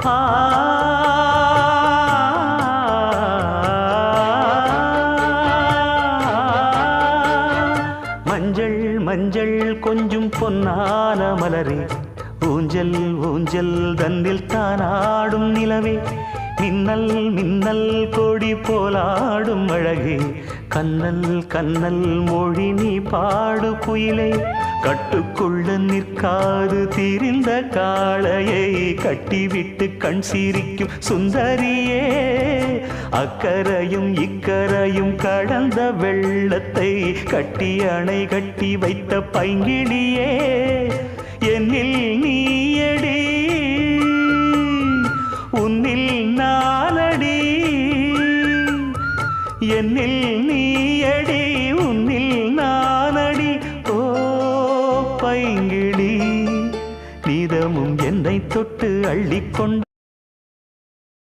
ஆ மஞ்சள் மஞ்சள் கொஞ்சம் பொன்னான மலரே, ஊஞ்சல் ஊஞ்சல் தன்னில் தானாடும் நிலவே, மின்னல் மின்னல் கொடி போலாடும் அழகே, கண்ணல் கண்ணல் மொழி நீ பாடு குயிலே, கட்டுக்குள்ள நிற்காது திரிந்த காளையை கட்டிவிட்டு கண் சிரிக்கும் சுந்தரியே, அக்கரையும் இக்கரையும் கடந்த வெள்ளத்தை கட்டி அணை கட்டி வைத்த பைங்கிளியே, என்னில் நீயடி உன்னில் நானடி, என்னில் நீயடி உன்னில் நானடி. ஓ பைங்கிளி, நீதமும் என்னை தொட்டு அள்ளிக்கொண்டு